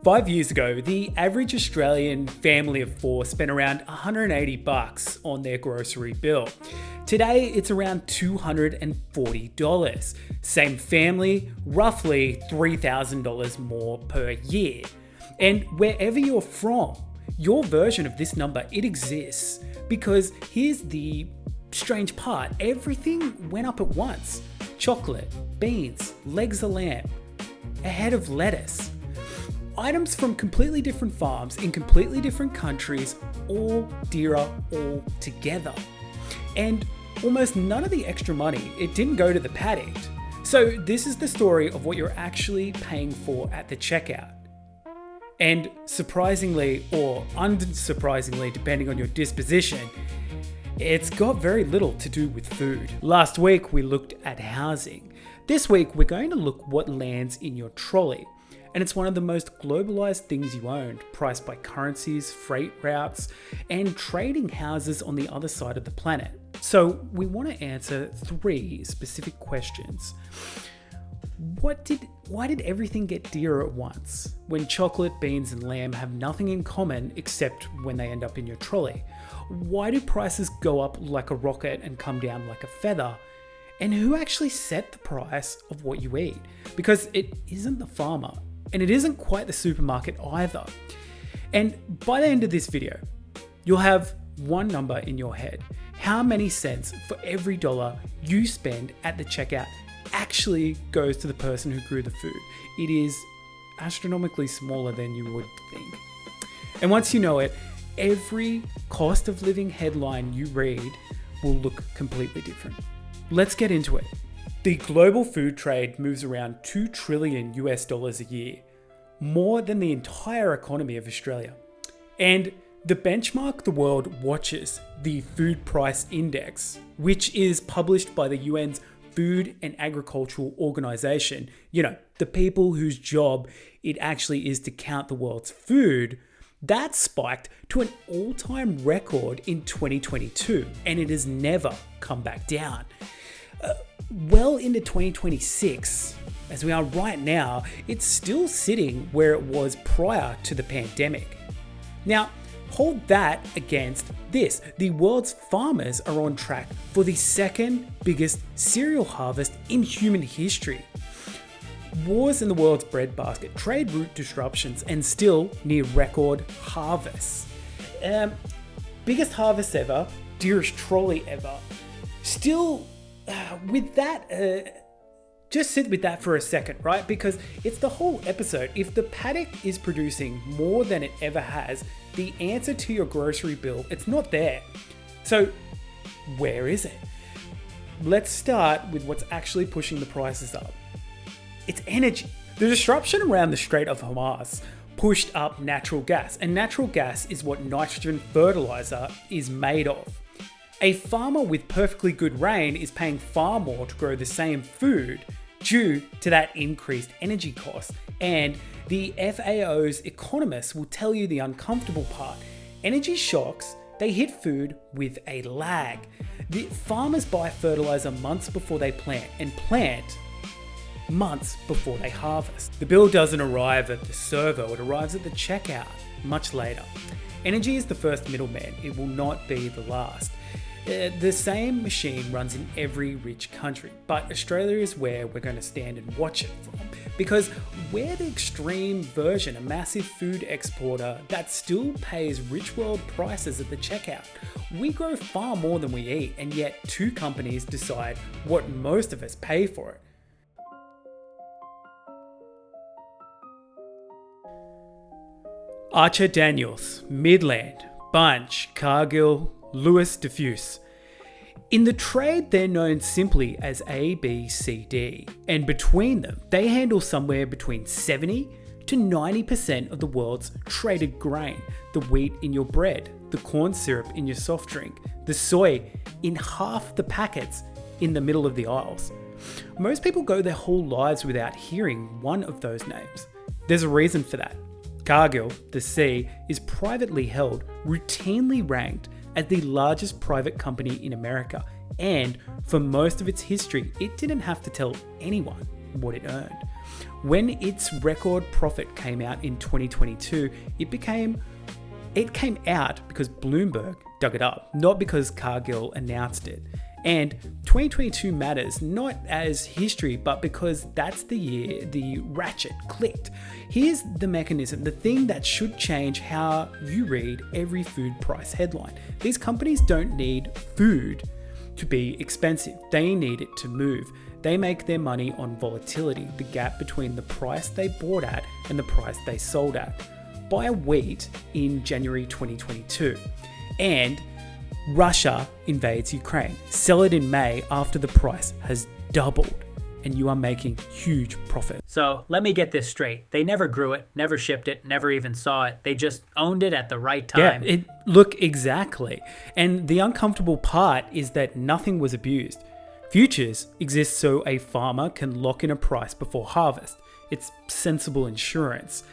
5 years ago, the average Australian family of four spent around $180 on their grocery bill. Today, it's around $240. Same family, roughly $3,000 more per year. And wherever you're from, your version of this number, it exists. Because here's the strange part, everything went up at once. Chocolate, beans, legs of lamb, a head of lettuce. Items from completely different farms in completely different countries, all dearer all together. And almost none of the extra money, it didn't go to the paddock. So this is the story of what you're actually paying for at the checkout. And surprisingly, or unsurprisingly, depending on your disposition, it's got very little to do with food. Last week, we looked at housing. This week, we're going to look what lands in your trolley. And it's one of the most globalized things you own, priced by currencies, freight routes, and trading houses on the other side of the planet. So we want to answer 3 specific questions. Why did everything get dearer at once, when chocolate, beans, and lamb have nothing in common except when they end up in your trolley? Why do prices go up like a rocket and come down like a feather? And who actually set the price of what you eat? Because it isn't the farmer, and it isn't quite the supermarket either. And by the end of this video, you'll have one number in your head. How many cents for every dollar you spend at the checkout actually goes to the person who grew the food? It is astronomically smaller than you would think. And once you know it, every cost of living headline you read will look completely different. Let's get into it. The global food trade moves around $2 trillion a year, more than the entire economy of Australia. And the benchmark the world watches, the Food Price Index, which is published by the UN's Food and Agricultural Organization, the people whose job it actually is to count the world's food, that spiked to an all-time record in 2022, and it has never come back down. Well into 2026, as we are right now, it's still sitting where it was prior to the pandemic. Now, hold that against this. The world's farmers are on track for the second biggest cereal harvest in human history. Wars in the world's breadbasket, trade route disruptions, and still near record harvests. Biggest harvest ever, dearest trolley ever. Still, with that, just sit with that for a second, right? Because it's the whole episode. If the paddock is producing more than it ever has, the answer to your grocery bill, it's not there. So where is it? Let's start with what's actually pushing the prices up. It's energy. The disruption around the Strait of Hormuz pushed up natural gas, and natural gas is what nitrogen fertilizer is made of. A farmer with perfectly good rain is paying far more to grow the same food due to that increased energy cost. And the FAO's economists will tell you the uncomfortable part. Energy shocks, they hit food with a lag. The farmers buy fertilizer months before they plant, and plant months before they harvest. The bill doesn't arrive at the server, it arrives at the checkout much later. Energy is the first middleman, it will not be the last. The same machine runs in every rich country, but Australia is where we're going to stand and watch it from, because we're the extreme version, a massive food exporter that still pays rich world prices at the checkout. We grow far more than we eat, and yet 2 companies decide what most of us pay for it. Archer Daniels, Midland, Bunch, Cargill, Lewis Diffuse. In the trade, they're known simply as A, B, C, D, and between them, they handle somewhere between 70 to 90% of the world's traded grain, the wheat in your bread, the corn syrup in your soft drink, the soy in half the packets in the middle of the aisles. Most people go their whole lives without hearing one of those names. There's a reason for that. Cargill, the C, is privately held, routinely ranked as the largest private company in America, and for most of its history, it didn't have to tell anyone what it earned. When its record profit came out in 2022, it came out because Bloomberg dug it up, not because Cargill announced it. And 2022 matters not as history, but because that's the year the ratchet clicked. Here's the mechanism, the thing that should change how you read every food price headline. These companies don't need food to be expensive. They need it to move. They make their money on volatility, the gap between the price they bought at and the price they sold at. Buy wheat in January 2022, and Russia invades Ukraine. Sell it in May after the price has doubled, and you are making huge profit. So let me get this straight. They never grew it, never shipped it, never even saw it. They just owned it at the right time. Yeah, look, exactly. And the uncomfortable part is that nothing was abused. Futures exist so a farmer can lock in a price before harvest. It's sensible insurance.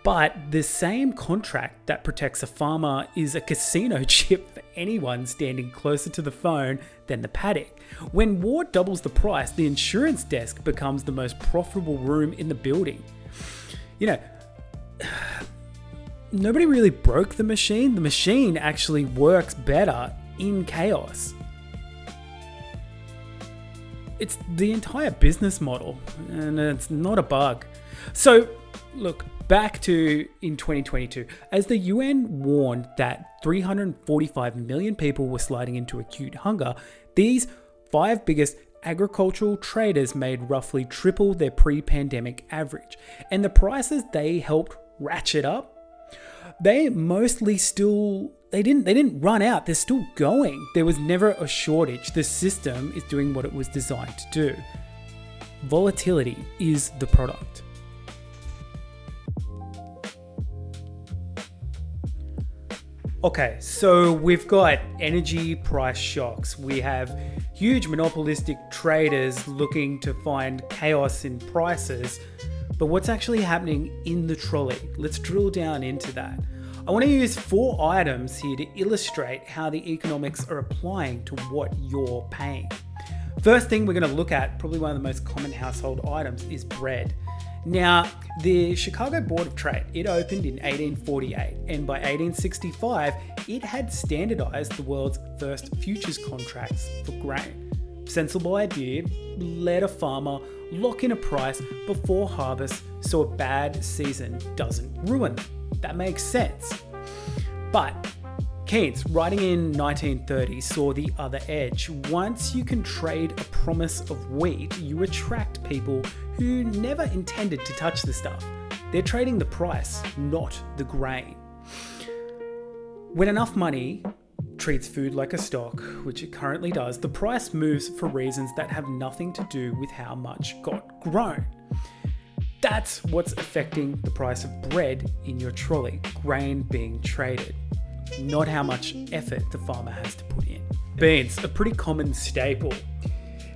But the same contract that protects a farmer is a casino chip for anyone standing closer to the phone than the paddock. When war doubles the price, the insurance desk becomes the most profitable room in the building. You know, nobody really broke the machine. The machine actually works better in chaos. It's the entire business model, and it's not a bug. So, look, back to in 2022, as the UN warned that 345 million people were sliding into acute hunger, these 5 biggest agricultural traders made roughly triple their pre-pandemic average. And the prices they helped ratchet up, they mostly still, they didn't run out. They're still going. There was never a shortage. The system is doing what it was designed to do. Volatility is the product. Okay, so we've got energy price shocks. We have huge monopolistic traders looking to find chaos in prices. But what's actually happening in the trolley? Let's drill down into that. I want to use 4 items here to illustrate how the economics are applying to what you're paying. First thing we're going to look at, probably one of the most common household items, is bread. Now, the Chicago Board of Trade, it opened in 1848, and by 1865, it had standardized the world's first futures contracts for grain. Sensible idea, let a farmer lock in a price before harvest so a bad season doesn't ruin them. That makes sense. But Keynes, writing in 1930, saw the other edge. Once you can trade a promise of wheat, you attract people who never intended to touch the stuff. They're trading the price, not the grain. When enough money treats food like a stock, which it currently does, the price moves for reasons that have nothing to do with how much got grown. That's what's affecting the price of bread in your trolley, grain being traded, not how much effort the farmer has to put in. Beans, a pretty common staple.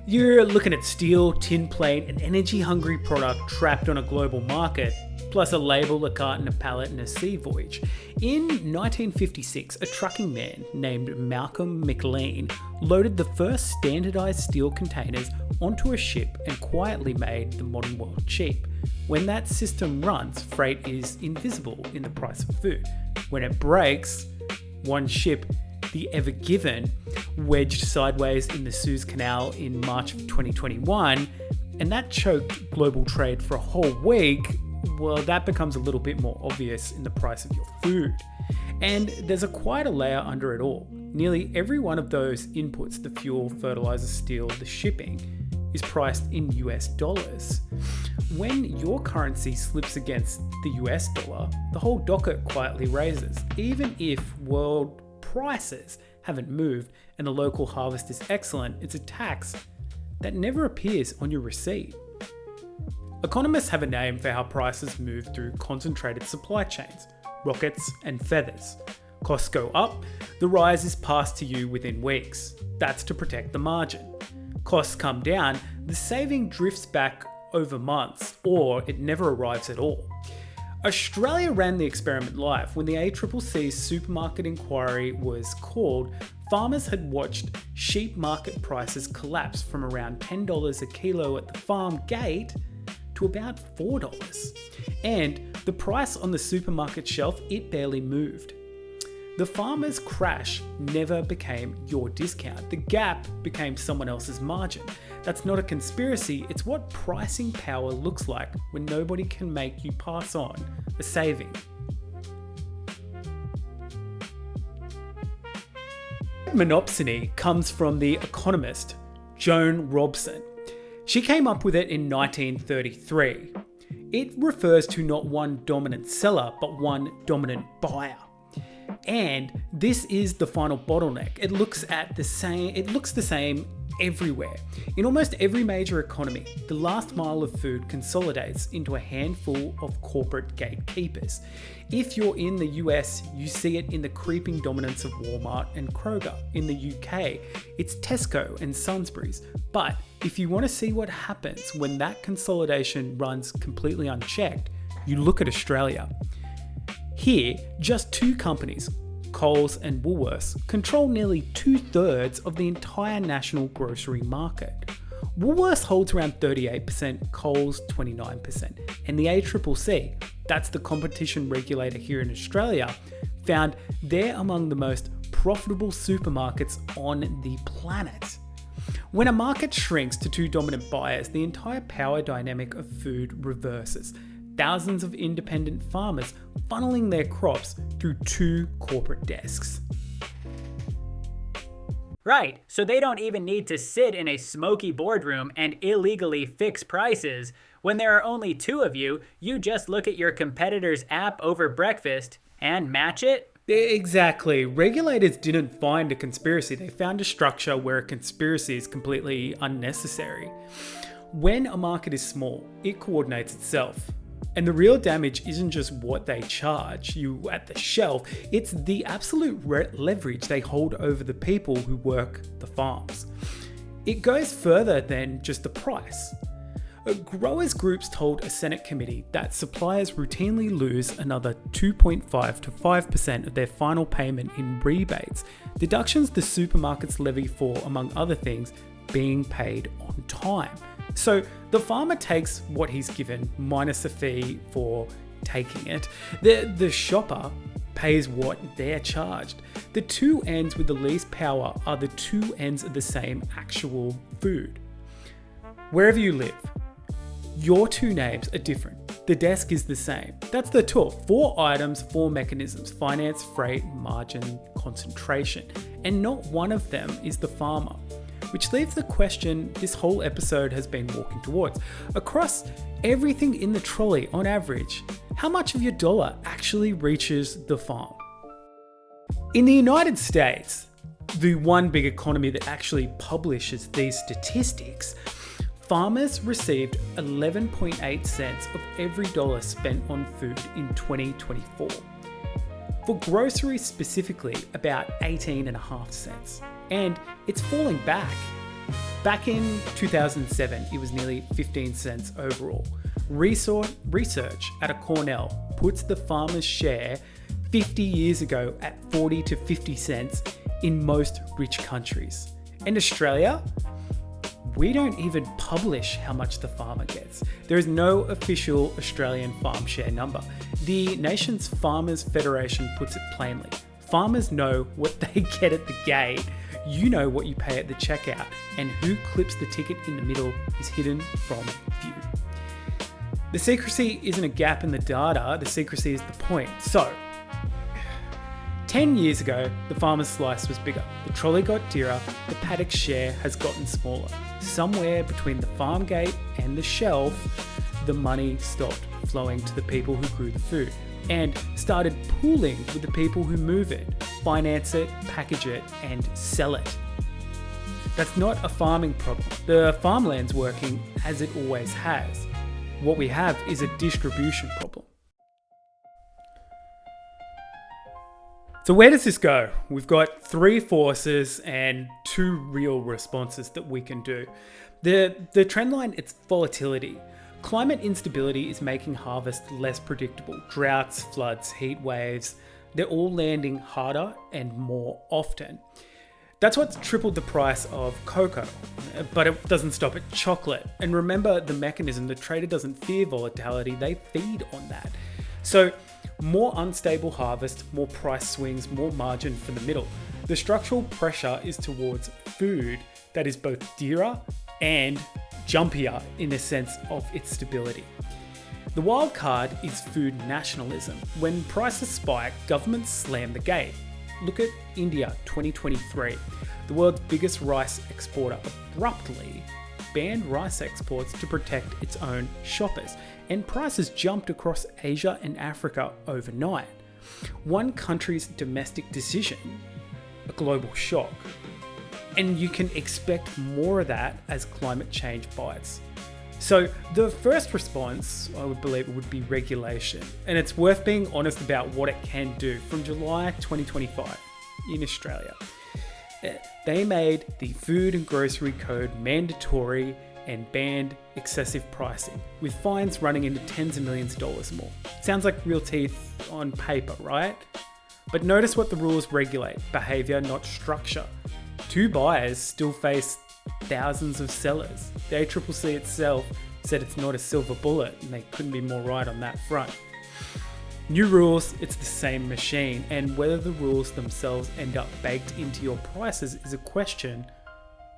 You're looking at steel, tin plate, an energy-hungry product trapped on a global market, plus a label, a carton, a pallet, and a sea voyage. In 1956, a trucking man named Malcolm McLean loaded the first standardized steel containers onto a ship and quietly made the modern world cheap. When that system runs, freight is invisible in the price of food. When it breaks, one ship, the Ever Given, wedged sideways in the Suez Canal in March of 2021, and that choked global trade for a whole week. Well, that becomes a little bit more obvious in the price of your food. And there's quite a layer under it all. Nearly every one of those inputs, the fuel, fertilizer, steel, the shipping, is priced in US dollars. When your currency slips against the US dollar, the whole docket quietly raises. Even if world prices haven't moved and the local harvest is excellent, it's a tax that never appears on your receipt. Economists have a name for how prices move through concentrated supply chains, rockets and feathers. Costs go up, the rise is passed to you within weeks. That's to protect the margin. Costs come down, the saving drifts back over months, or it never arrives at all. Australia ran the experiment live. When the ACCC's supermarket inquiry was called, farmers had watched sheep market prices collapse from around $10 a kilo at the farm gate to about $4. And the price on the supermarket shelf, it barely moved. The farmer's crash never became your discount. The gap became someone else's margin. That's not a conspiracy, it's what pricing power looks like when nobody can make you pass on a saving. Monopsony comes from the economist Joan Robson. She came up with it in 1933. It refers to not one dominant seller, but one dominant buyer. And this is the final bottleneck. It looks the same everywhere. In almost every major economy, the last mile of food consolidates into a handful of corporate gatekeepers. If you're in the US, you see it in the creeping dominance of Walmart and Kroger. In the UK, it's Tesco and Sainsbury's. But if you want to see what happens when that consolidation runs completely unchecked, you look at Australia. Here, just two companies, Coles and Woolworths, control nearly 2/3 of the entire national grocery market. Woolworths holds around 38%, Coles 29%, and the ACCC, that's the competition regulator here in Australia, found they're among the most profitable supermarkets on the planet. When a market shrinks to two dominant buyers, the entire power dynamic of food reverses. Thousands of independent farmers funneling their crops through two corporate desks. Right, so they don't even need to sit in a smoky boardroom and illegally fix prices. When there are only two of you, you just look at your competitor's app over breakfast and match it. Exactly. Regulators didn't find a conspiracy, they found a structure where a conspiracy is completely unnecessary. When a market is small, it coordinates itself. And the real damage isn't just what they charge you at the shelf, it's the absolute leverage they hold over the people who work the farms. It goes further than just the price. Growers groups told a Senate committee that suppliers routinely lose another 2.5 to 5% of their final payment in rebates, deductions the supermarkets levy for, among other things, being paid on time. So the farmer takes what he's given minus a fee for taking it. The shopper pays what they're charged. The two ends with the least power are the two ends of the same actual food. Wherever you live, your two names are different. The desk is the same. That's the tool. 4 items, 4 mechanisms: finance, freight, margin, concentration. And not one of them is the farmer. Which leaves the question this whole episode has been walking towards. Across everything in the trolley, on average, how much of your dollar actually reaches the farm? In the United States, the one big economy that actually publishes these statistics, farmers received 11.8 cents of every dollar spent on food in 2024. For groceries specifically, about 18.5 cents. And it's falling back. Back in 2007, it was nearly 15 cents overall. Research at a Cornell puts the farmer's share 50 years ago at 40 to 50 cents in most rich countries. And Australia, we don't even publish how much the farmer gets. There is no official Australian farm share number. The nation's Farmers Federation puts it plainly. Farmers know what they get at the gate. You know what you pay at the checkout, and who clips the ticket in the middle is hidden from view. The secrecy isn't a gap in the data, the secrecy is the point. So, 10 years ago, the farmer's slice was bigger. The trolley got dearer, the paddock share has gotten smaller. Somewhere between the farm gate and the shelf, the money stopped flowing to the people who grew the food and started pooling with the people who move it, finance it, package it, and sell it. That's not a farming problem. The farmland's working as it always has. What we have is a distribution problem. So where does this go? We've got 3 forces and 2 real responses that we can do. The trend line, it's volatility. Climate instability is making harvest less predictable. Droughts, floods, heat waves, they're all landing harder and more often. That's what's tripled the price of cocoa, but it doesn't stop at chocolate. And remember the mechanism, the trader doesn't fear volatility, they feed on that. So more unstable harvest, more price swings, more margin for the middle. The structural pressure is towards food that is both dearer and jumpier in the sense of its stability. The wild card is food nationalism. When prices spike, governments slam the gate. Look at India 2023. The world's biggest rice exporter abruptly banned rice exports to protect its own shoppers, and prices jumped across Asia and Africa overnight. One country's domestic decision, a global shock. And you can expect more of that as climate change bites. So the first response, I would believe, would be regulation. And it's worth being honest about what it can do. From July 2025 in Australia, they made the Food and Grocery Code mandatory and banned excessive pricing, with fines running into tens of millions of dollars more. Sounds like real teeth on paper, right? But notice what the rules regulate: behaviour, not structure. Two buyers still face thousands of sellers. The ACCC itself said it's not a silver bullet, and they couldn't be more right on that front. New rules, it's the same machine, and whether the rules themselves end up baked into your prices is a question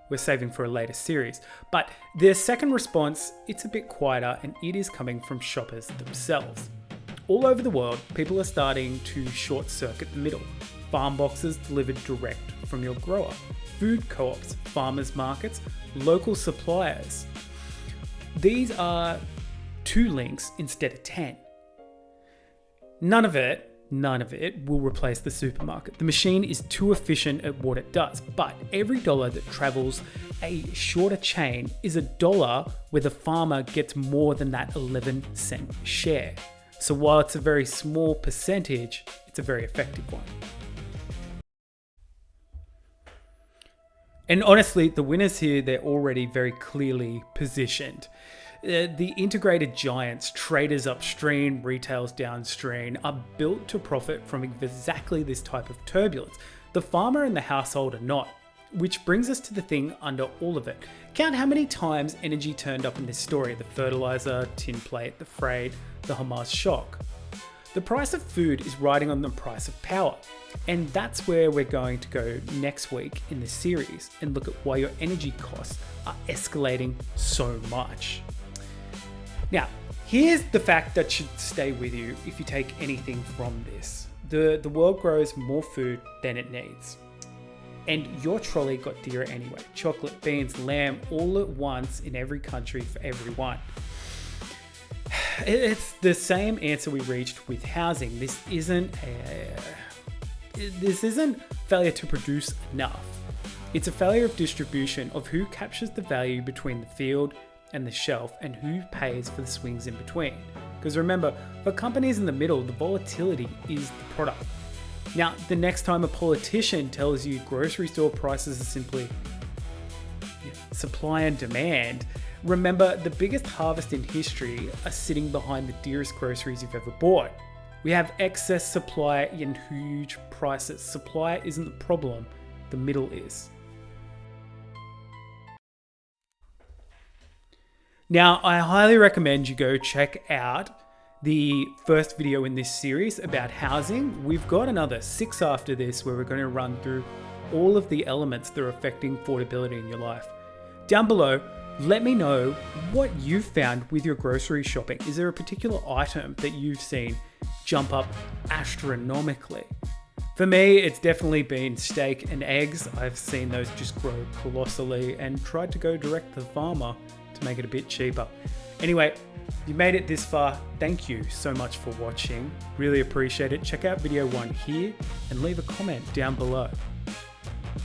we're saving for a later series. But their second response, it's a bit quieter, and it is coming from shoppers themselves. All over the world, people are starting to short circuit the middle. Farm boxes delivered direct from your grower, food co-ops, farmers markets, local suppliers. These are 2 links instead of 10. None of it will replace the supermarket. The machine is too efficient at what it does, but every dollar that travels a shorter chain is a dollar where the farmer gets more than that 11-cent share. So while it's a very small percentage, it's a very effective one. And honestly, the winners here, they're already very clearly positioned. The integrated giants, traders upstream, retails downstream, are built to profit from exactly this type of turbulence. The farmer and the household are not, which brings us to the thing under all of it. Count how many times energy turned up in this story: the fertilizer, tin plate, the freight, the Hamas shock. The price of food is riding on the price of power. And that's where we're going to go next week in this series and look at why your energy costs are escalating so much. Now, here's the fact that should stay with you if you take anything from this. The world grows more food than it needs. And your trolley got dearer anyway. Chocolate, beans, lamb, all at once in every country for everyone. It's the same answer we reached with housing. This isn't failure to produce enough. It's a failure of distribution, of who captures the value between the field and the shelf and who pays for the swings in between. Because remember, for companies in the middle, the volatility is the product. Now, the next time a politician tells you grocery store prices are simply supply and demand, remember the biggest harvest in history are sitting behind the dearest groceries you've ever bought. We have excess supply and huge prices. Supply isn't the problem, the middle is. Now, I highly recommend you go check out the first video in this series about housing. We've got another 6 after this where we're going to run through all of the elements that are affecting affordability in your life. Down below, let me know what you've found with your grocery shopping. Is there a particular item that you've seen jump up astronomically? For me, it's definitely been steak and eggs. I've seen those just grow colossally and tried to go direct to the farmer to make it a bit cheaper. Anyway, you made it this far. Thank you so much for watching. Really appreciate it. Check out video 1 here and leave a comment down below.